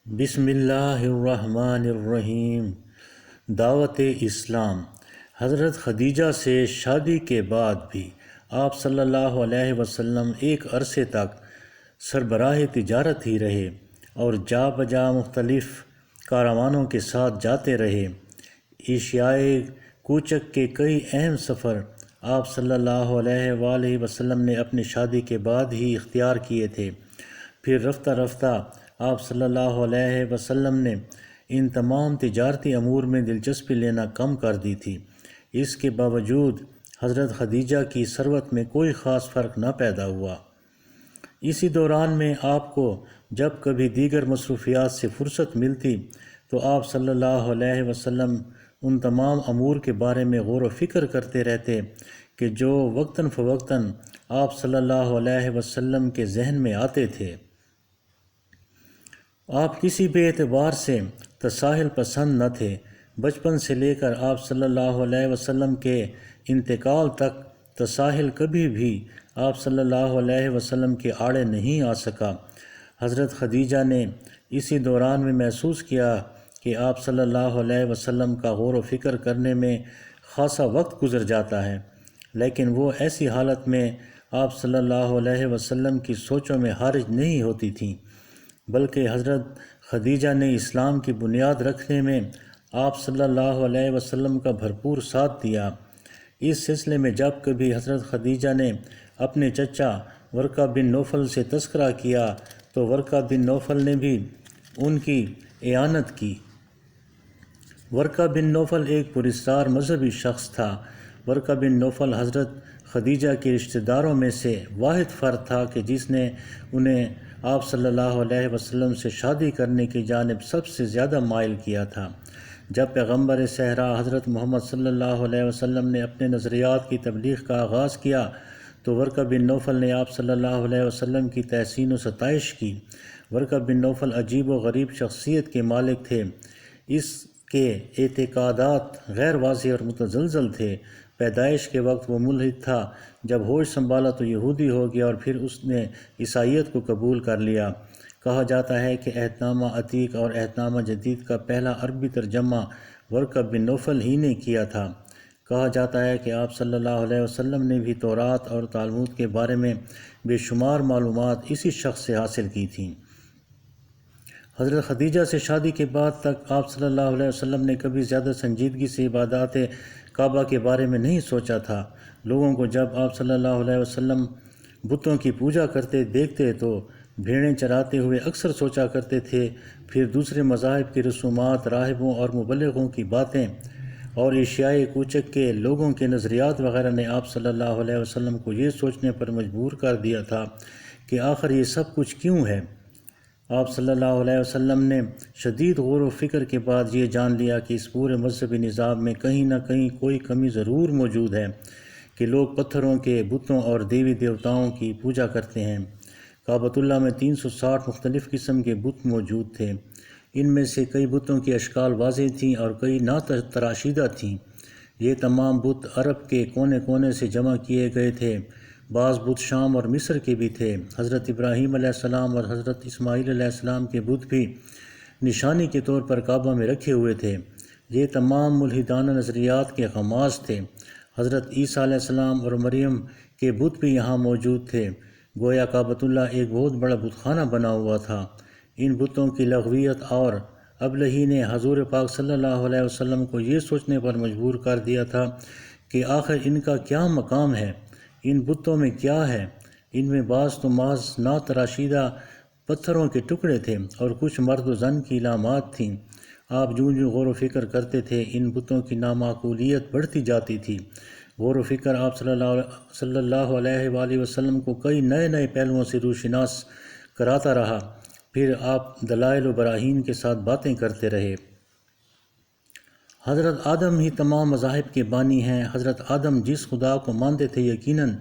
بسم اللہ الرحمن الرحیم۔ دعوت اسلام۔ حضرت خدیجہ سے شادی کے بعد بھی آپ صلی اللہ علیہ وسلم ایک عرصے تک سربراہ تجارت ہی رہے اور جا بجا مختلف کاروانوں کے ساتھ جاتے رہے۔ ایشیائے کوچک کے کئی اہم سفر آپ صلی اللہ علیہ وآلہ وسلم نے اپنی شادی کے بعد ہی اختیار کیے تھے۔ پھر رفتہ رفتہ آپ صلی اللہ علیہ وسلم نے ان تمام تجارتی امور میں دلچسپی لینا کم کر دی تھی۔ اس کے باوجود حضرت خدیجہ کی ثروت میں کوئی خاص فرق نہ پیدا ہوا۔ اسی دوران میں آپ کو جب کبھی دیگر مصروفیات سے فرصت ملتی تو آپ صلی اللہ علیہ وسلم ان تمام امور کے بارے میں غور و فکر کرتے رہتے کہ جو وقتاً فوقتاً آپ صلی اللہ علیہ وسلم کے ذہن میں آتے تھے۔ آپ کسی بھی اعتبار سے تساہل پسند نہ تھے۔ بچپن سے لے کر آپ صلی اللہ علیہ وسلم کے انتقال تک تساہل کبھی بھی آپ صلی اللہ علیہ وسلم کے آڑے نہیں آ سکا۔ حضرت خدیجہ نے اسی دوران میں محسوس کیا کہ آپ صلی اللہ علیہ وسلم کا غور و فکر کرنے میں خاصا وقت گزر جاتا ہے، لیکن وہ ایسی حالت میں آپ صلی اللہ علیہ وسلم کی سوچوں میں حارج نہیں ہوتی تھیں، بلکہ حضرت خدیجہ نے اسلام کی بنیاد رکھنے میں آپ صلی اللہ علیہ وسلم کا بھرپور ساتھ دیا۔ اس سلسلے میں جب کبھی حضرت خدیجہ نے اپنے چچا ورقہ بن نوفل سے تذکرہ کیا تو ورقہ بن نوفل نے بھی ان کی اعانت کی۔ ورقہ بن نوفل ایک پراسرار مذہبی شخص تھا۔ ورقہ بن نوفل حضرت خدیجہ کے رشتہ داروں میں سے واحد فرد تھا کہ جس نے انہیں آپ صلی اللہ علیہ وسلم سے شادی کرنے کی جانب سب سے زیادہ مائل کیا تھا۔ جب پیغمبر صحرا حضرت محمد صلی اللہ علیہ وسلم نے اپنے نظریات کی تبلیغ کا آغاز کیا تو ورقہ بن نوفل نے آپ صلی اللہ علیہ وسلم کی تحسین و ستائش کی۔ ورقہ بن نوفل عجیب و غریب شخصیت کے مالک تھے۔ اس کے اعتقادات غیر واضح اور متزلزل تھے۔ پیدائش کے وقت وہ ملحد تھا، جب ہوش سنبھالا تو یہودی ہو گیا اور پھر اس نے عیسائیت کو قبول کر لیا۔ کہا جاتا ہے کہ عہد نامہ عتیق اور عہد نامہ جدید کا پہلا عربی ترجمہ ورقہ بن نوفل ہی نے کیا تھا۔ کہا جاتا ہے کہ آپ صلی اللہ علیہ وسلم نے بھی تورات اور تالمود کے بارے میں بے شمار معلومات اسی شخص سے حاصل کی تھیں۔ حضرت خدیجہ سے شادی کے بعد تک آپ صلی اللہ علیہ وسلم نے کبھی زیادہ سنجیدگی سے عبادات کعبہ کے بارے میں نہیں سوچا تھا۔ لوگوں کو جب آپ صلی اللہ علیہ وسلم بتوں کی پوجا کرتے دیکھتے تو بھیڑیں چراتے ہوئے اکثر سوچا کرتے تھے۔ پھر دوسرے مذاہب کی رسومات، راہبوں اور مبلغوں کی باتیں اور ایشیائے کوچک کے لوگوں کے نظریات وغیرہ نے آپ صلی اللہ علیہ وسلم کو یہ سوچنے پر مجبور کر دیا تھا کہ آخر یہ سب کچھ کیوں ہے۔ آپ صلی اللہ علیہ وسلم نے شدید غور و فکر کے بعد یہ جان لیا کہ اس پورے مذہبی نظام میں کہیں نہ کہیں کوئی کمی ضرور موجود ہے کہ لوگ پتھروں کے بتوں اور دیوی دیوتاؤں کی پوجا کرتے ہیں۔ کعبۃ اللہ میں 360 مختلف قسم کے بت موجود تھے۔ ان میں سے کئی بتوں کی اشکال واضح تھیں اور کئی ناتراشیدہ تھیں۔ یہ تمام بت عرب کے کونے کونے سے جمع کیے گئے تھے۔ بعض بت شام اور مصر کے بھی تھے۔ حضرت ابراہیم علیہ السلام اور حضرت اسماعیل علیہ السلام کے بت بھی نشانی کے طور پر کعبہ میں رکھے ہوئے تھے۔ یہ تمام ملحدانہ نظریات کے غماز تھے۔ حضرت عیسیٰ علیہ السلام اور مریم کے بت بھی یہاں موجود تھے۔ گویا کعبۃ اللہ ایک بہت بڑا بت خانہ بنا ہوا تھا۔ ان بتوں کی لغویت اور ابلہی نے حضور پاک صلی اللہ علیہ وسلم کو یہ سوچنے پر مجبور کر دیا تھا کہ آخر ان کا کیا مقام ہے، ان بتوں میں کیا ہے۔ ان میں بعض تو محض ناتراشیدہ پتھروں کے ٹکڑے تھے اور کچھ مرد و زن کی علامات تھیں۔ آپ جوں جوں غور و فکر کرتے تھے ان بتوں کی نامعقولیت بڑھتی جاتی تھی۔ غور و فکر آپ صلی اللہ علیہ وآلہ وسلم کو کئی نئے نئے پہلوؤں سے روشناس کراتا رہا۔ پھر آپ دلائل و براہین کے ساتھ باتیں کرتے رہے۔ حضرت آدم ہی تمام مذاہب کے بانی ہیں۔ حضرت آدم جس خدا کو مانتے تھے یقیناً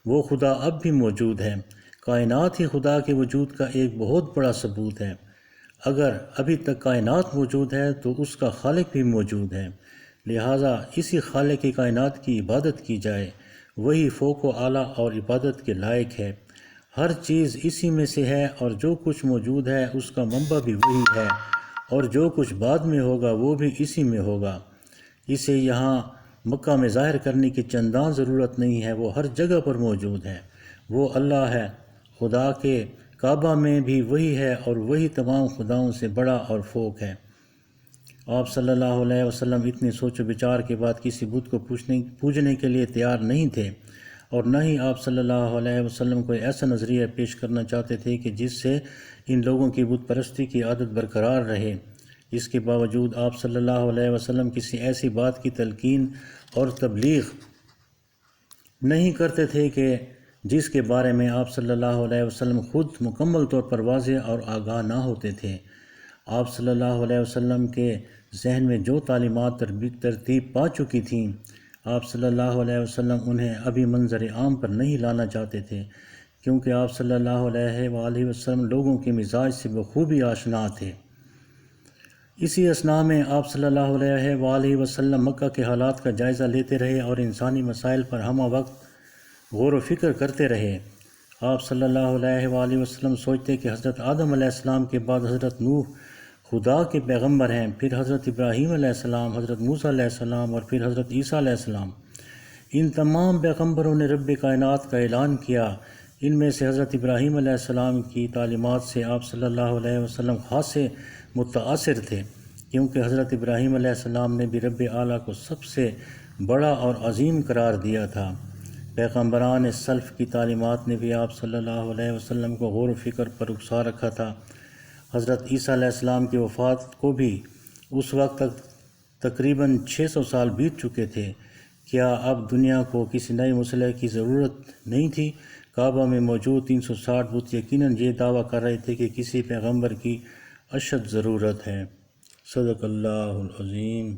وہ خدا اب بھی موجود ہے۔ کائنات ہی خدا کے وجود کا ایک بہت بڑا ثبوت ہے۔ اگر ابھی تک کائنات موجود ہے تو اس کا خالق بھی موجود ہے، لہٰذا اسی خالق کی کائنات کی عبادت کی جائے، وہی فوق و اعلیٰ اور عبادت کے لائق ہے۔ ہر چیز اسی میں سے ہے، اور جو کچھ موجود ہے اس کا منبع بھی وہی ہے، اور جو کچھ بعد میں ہوگا وہ بھی اسی میں ہوگا۔ اسے یہاں مکہ میں ظاہر کرنے کی چندان ضرورت نہیں ہے، وہ ہر جگہ پر موجود ہے۔ وہ اللہ ہے، خدا کے کعبہ میں بھی وہی ہے، اور وہی تمام خداؤں سے بڑا اور فوق ہے۔ آپ صلی اللہ علیہ وسلم اتنی سوچ و بچار کے بعد کسی بت کو پوجنے کے لیے تیار نہیں تھے، اور نہ ہی آپ صلی اللہ علیہ وسلم کوئی ایسا نظریہ پیش کرنا چاہتے تھے کہ جس سے ان لوگوں کی بت پرستی کی عادت برقرار رہے۔ اس کے باوجود آپ صلی اللہ علیہ وسلم کسی ایسی بات کی تلقین اور تبلیغ نہیں کرتے تھے کہ جس کے بارے میں آپ صلی اللہ علیہ وسلم خود مکمل طور پر واضح اور آگاہ نہ ہوتے تھے۔ آپ صلی اللہ علیہ وسلم کے ذہن میں جو تعلیمات ترتیب پا چکی تھیں، آپ صلی اللہ علیہ وسلم انہیں ابھی منظر عام پر نہیں لانا چاہتے تھے، کیونکہ آپ صلی اللہ علیہ وآلہ وسلم لوگوں کے مزاج سے بخوبی آشنا تھے۔ اسی اثناء میں آپ صلی اللہ علیہ وآلہ وسلم مکہ کے حالات کا جائزہ لیتے رہے اور انسانی مسائل پر ہمہ وقت غور و فکر کرتے رہے۔ آپ صلی اللہ علیہ وآلہ وسلم سوچتے کہ حضرت آدم علیہ السلام کے بعد حضرت نوح خدا کے پیغمبر ہیں، پھر حضرت ابراہیم علیہ السلام، حضرت موسیٰ علیہ السلام، اور پھر حضرت عیسیٰ علیہ السلام۔ ان تمام پیغمبروں نے رب کائنات کا اعلان کیا۔ ان میں سے حضرت ابراہیم علیہ السلام کی تعلیمات سے آپ صلی اللہ علیہ وسلم خاصے متاثر تھے، کیونکہ حضرت ابراہیم علیہ السلام نے بھی رب اعلیٰ کو سب سے بڑا اور عظیم قرار دیا تھا۔ پیغمبران سلف کی تعلیمات نے بھی آپ صلی اللہ علیہ وسلم کو غور و فکر پر اکسا رکھا تھا۔ حضرت عیسیٰ علیہ السلام کی وفات کو بھی اس وقت تک تقریباً 600 سال بیت چکے تھے۔ کیا اب دنیا کو کسی نئے مسئلے کی ضرورت نہیں تھی؟ کعبہ میں موجود 360 بت یقیناً یہ دعویٰ کر رہے تھے کہ کسی پیغمبر کی اشد ضرورت ہے۔ صدق اللہ العظیم۔